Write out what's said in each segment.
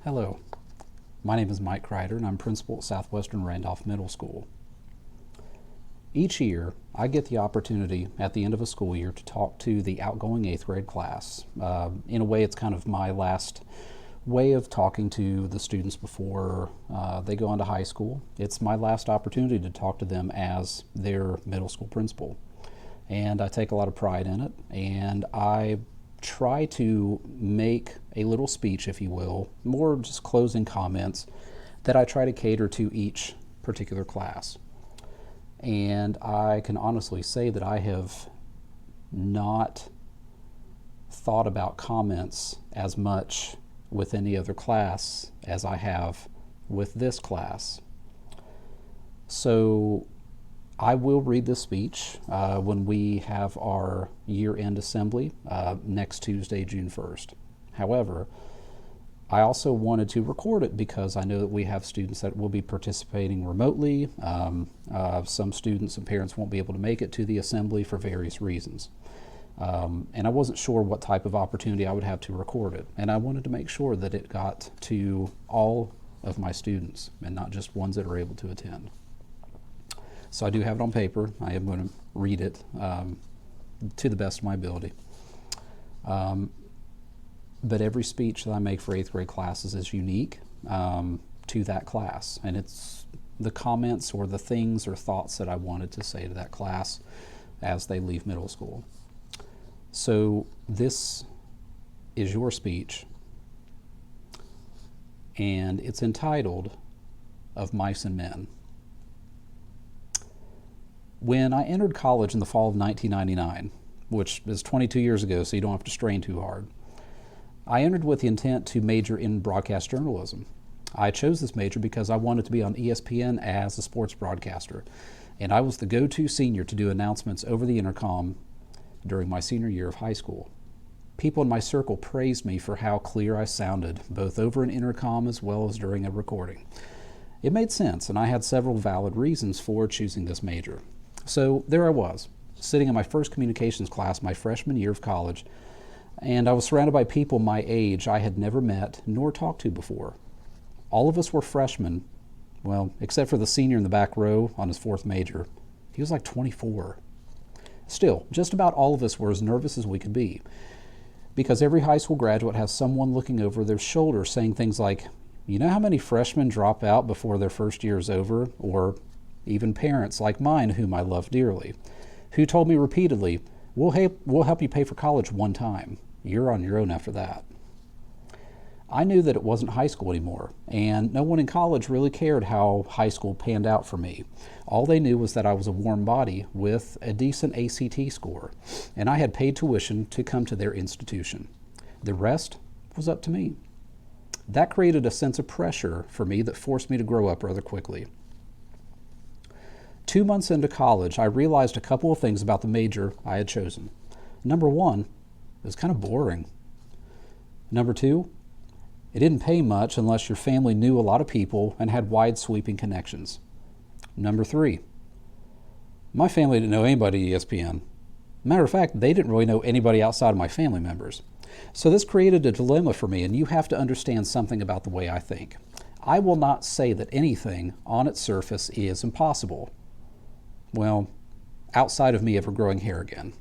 Hello, my name is Mike Kreider and I'm principal at Southwestern Randolph Middle School. Each year, I get the opportunity at the end of a school year to talk to the outgoing 8th grade class. In a way, it's kind of my last way of talking to the students before they go on to high school. It's my last opportunity to talk to them as their middle school principal. And I take a lot of pride in it, and I try to make a little speech, if you will, more just closing comments that I try to cater to each particular class. And I can honestly say that I have not thought about comments as much with any other class as I have with this class. So I will read this speech when we have our year-end assembly next Tuesday, June 1st. However, I also wanted to record it because I know that we have students that will be participating remotely. Some students and parents won't be able to make it to the assembly for various reasons. And I wasn't sure what type of opportunity I would have to record it. And I wanted to make sure that it got to all of my students and not just ones that are able to attend. So I do have it on paper. I am going to read it to the best of my ability. But every speech that I make for 8th grade classes is unique to that class. And it's the comments or the things or thoughts that I wanted to say to that class as they leave middle school. So this is your speech, and it's entitled Of Mice and Men. When I entered college in the fall of 1999, which is 22 years ago, so you don't have to strain too hard, I entered with the intent to major in broadcast journalism. I chose this major because I wanted to be on ESPN as a sports broadcaster, and I was the go-to senior to do announcements over the intercom during my senior year of high school. People in my circle praised me for how clear I sounded, both over an intercom as well as during a recording. It made sense, and I had several valid reasons for choosing this major. So there I was, sitting in my first communications class my freshman year of college, and I was surrounded by people my age I had never met nor talked to before. All of us were freshmen, well, except for the senior in the back row on his fourth major. He was like 24. Still, just about all of us were as nervous as we could be, because every high school graduate has someone looking over their shoulder saying things like, "You know how many freshmen drop out before their first year is over?" Or even parents like mine, whom I love dearly, who told me repeatedly, we'll help you pay for college one time. You're on your own after that." I knew that it wasn't high school anymore, and no one in college really cared how high school panned out for me. All they knew was that I was a warm body with a decent ACT score, and I had paid tuition to come to their institution. The rest was up to me. That created a sense of pressure for me that forced me to grow up rather quickly. 2 months into college, I realized a couple of things about the major I had chosen. Number one, it was kind of boring. Number two, it didn't pay much unless your family knew a lot of people and had wide sweeping connections. Number three, my family didn't know anybody at ESPN. Matter of fact, they didn't really know anybody outside of my family members. So this created a dilemma for me, and you have to understand something about the way I think. I will not say that anything on its surface is impossible. Well, outside of me ever growing hair again.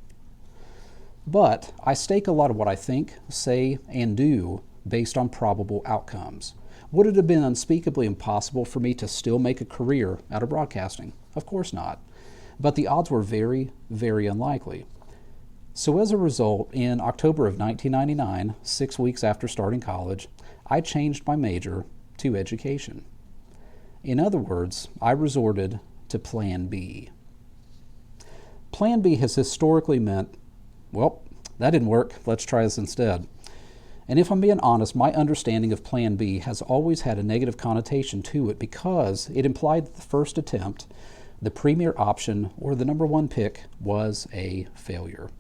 But I stake a lot of what I think, say, and do based on probable outcomes. Would it have been unspeakably impossible for me to still make a career out of broadcasting? Of course not. But the odds were very, very unlikely. So as a result, in October of 1999, 6 weeks after starting college, I changed my major to education. In other words, I resorted to Plan B. Plan B has historically meant, well, that didn't work, let's try this instead. And if I'm being honest, my understanding of Plan B has always had a negative connotation to it because it implied that the first attempt, the premier option, or the number one pick was a failure.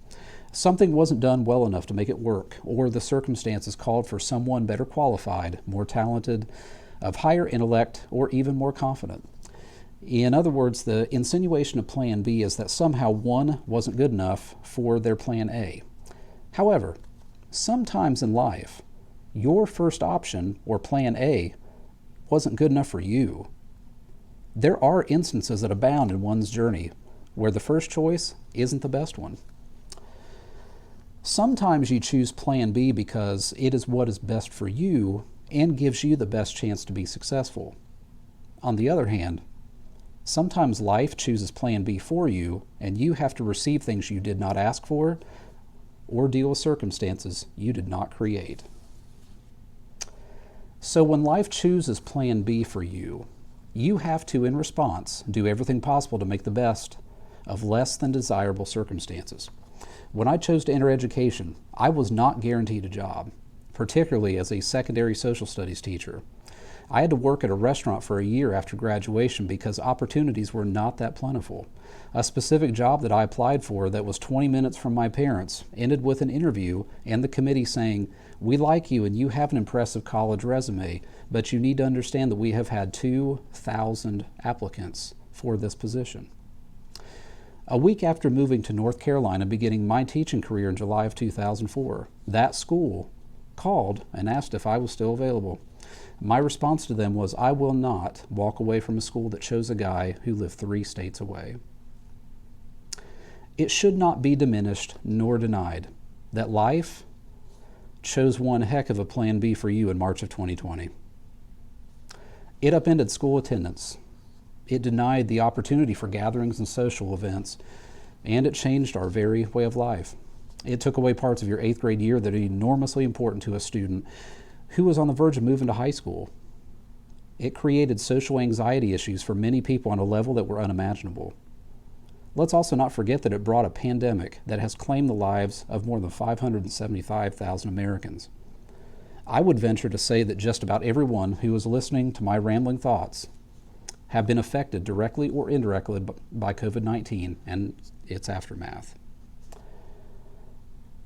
Something wasn't done well enough to make it work, or the circumstances called for someone better qualified, more talented, of higher intellect, or even more confident. In other words, the insinuation of Plan B is that somehow one wasn't good enough for their Plan A. However, sometimes in life, your first option, or plan A, wasn't good enough for you. There are instances that abound in one's journey where the first choice isn't the best one. Sometimes you choose plan B because it is what is best for you and gives you the best chance to be successful. On the other hand, sometimes life chooses plan B for you, and you have to receive things you did not ask for or deal with circumstances you did not create. So when life chooses plan B for you, you have to, in response, do everything possible to make the best of less than desirable circumstances. When I chose to enter education, I was not guaranteed a job, particularly as a secondary social studies teacher. I had to work at a restaurant for a year after graduation because opportunities were not that plentiful. A specific job that I applied for that was 20 minutes from my parents ended with an interview and the committee saying, "We like you and you have an impressive college resume, but you need to understand that we have had 2,000 applicants for this position." A week after moving to North Carolina, beginning my teaching career in July of 2004, that school called and asked if I was still available. My response to them was, I will not walk away from a school that chose a guy who lived 3 states away. It should not be diminished nor denied that life chose one heck of a plan B for you in March of 2020. It upended school attendance. It denied the opportunity for gatherings and social events, and it changed our very way of life. It took away parts of your 8th grade year that are enormously important to a student who was on the verge of moving to high school. It created social anxiety issues for many people on a level that were unimaginable. Let's also not forget that it brought a pandemic that has claimed the lives of more than 575,000 Americans. I would venture to say that just about everyone who is listening to my rambling thoughts have been affected directly or indirectly by COVID-19 and its aftermath.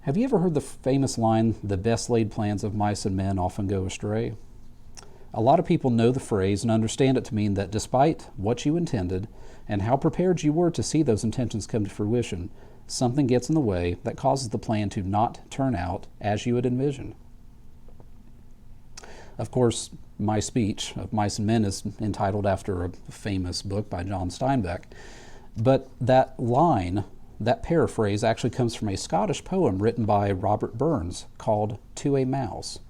Have you ever heard the famous line, "The best laid plans of mice and men often go astray"? A lot of people know the phrase and understand it to mean that despite what you intended and how prepared you were to see those intentions come to fruition, something gets in the way that causes the plan to not turn out as you had envisioned. Of course, my speech of Mice and Men is entitled after a famous book by John Steinbeck. But that line, that paraphrase, actually comes from a Scottish poem written by Robert Burns called To a Mouse.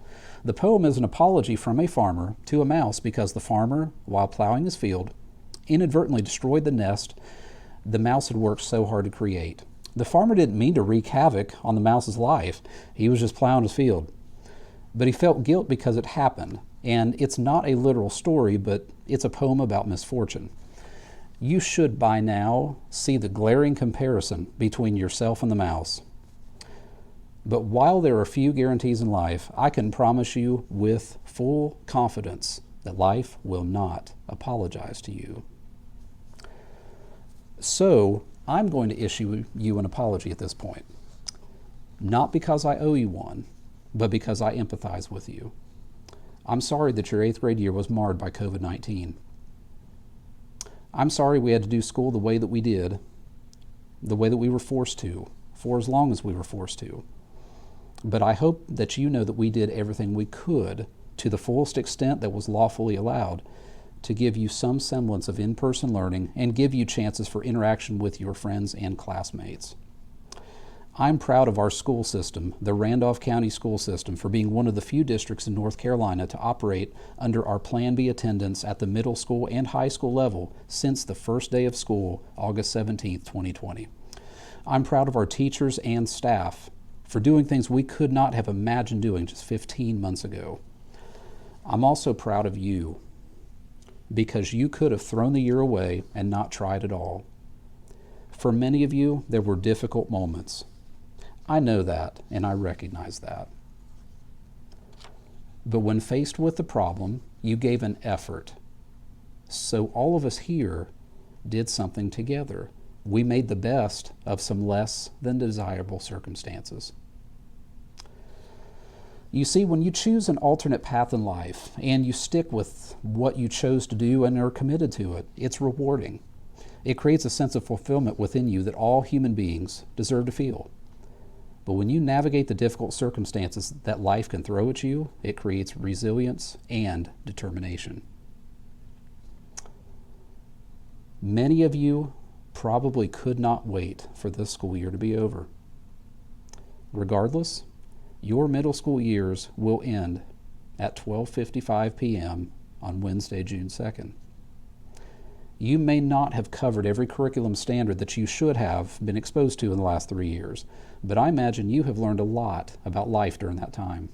The poem is an apology from a farmer to a mouse because the farmer, while plowing his field, inadvertently destroyed the nest the mouse had worked so hard to create. The farmer didn't mean to wreak havoc on the mouse's life. He was just plowing his field. But he felt guilt because it happened. And it's not a literal story, but it's a poem about misfortune. You should by now see the glaring comparison between yourself and the mouse. But while there are few guarantees in life, I can promise you with full confidence that life will not apologize to you. So I'm going to issue you an apology at this point. Not because I owe you one, but because I empathize with you. I'm sorry that your 8th grade year was marred by COVID-19. I'm sorry we had to do school the way that we did, the way that we were forced to, for as long as we were forced to. But I hope that you know that we did everything we could to the fullest extent that was lawfully allowed to give you some semblance of in-person learning and give you chances for interaction with your friends and classmates. I'm proud of our school system, the Randolph County School System, for being one of the few districts in North Carolina to operate under our Plan B attendance at the middle school and high school level since the first day of school, August 17, 2020. I'm proud of our teachers and staff for doing things we could not have imagined doing just 15 months ago. I'm also proud of you because you could have thrown the year away and not tried at all. For many of you, there were difficult moments. I know that, and I recognize that. But when faced with the problem, you gave an effort. So all of us here did something together. We made the best of some less than desirable circumstances. You see, when you choose an alternate path in life and you stick with what you chose to do and are committed to it, it's rewarding. It creates a sense of fulfillment within you that all human beings deserve to feel. But when you navigate the difficult circumstances that life can throw at you, it creates resilience and determination. Many of you probably could not wait for this school year to be over. Regardless, your middle school years will end at 12:55 p.m. on Wednesday, June 2nd. You may not have covered every curriculum standard that you should have been exposed to in the last 3 years, but I imagine you have learned a lot about life during that time.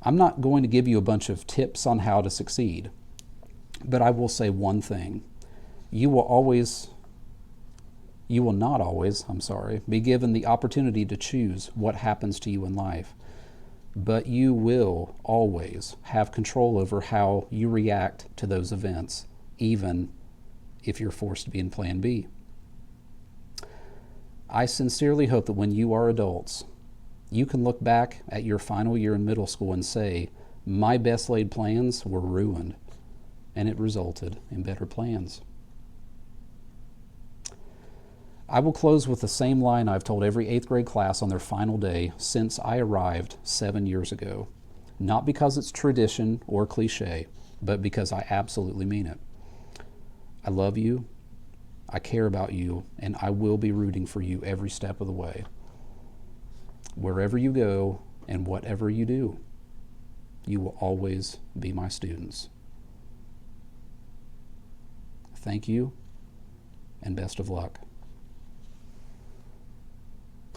I'm not going to give you a bunch of tips on how to succeed, but I will say one thing. You will not always, be given the opportunity to choose what happens to you in life, but you will always have control over how you react to those events, even if you're forced to be in Plan B. I sincerely hope that when you are adults, you can look back at your final year in middle school and say, my best laid plans were ruined, and it resulted in better plans. I will close with the same line I've told every 8th grade class on their final day since I arrived 7 years ago. Not because it's tradition or cliche, but because I absolutely mean it. I love you, I care about you, and I will be rooting for you every step of the way. Wherever you go and whatever you do, you will always be my students. Thank you, and best of luck.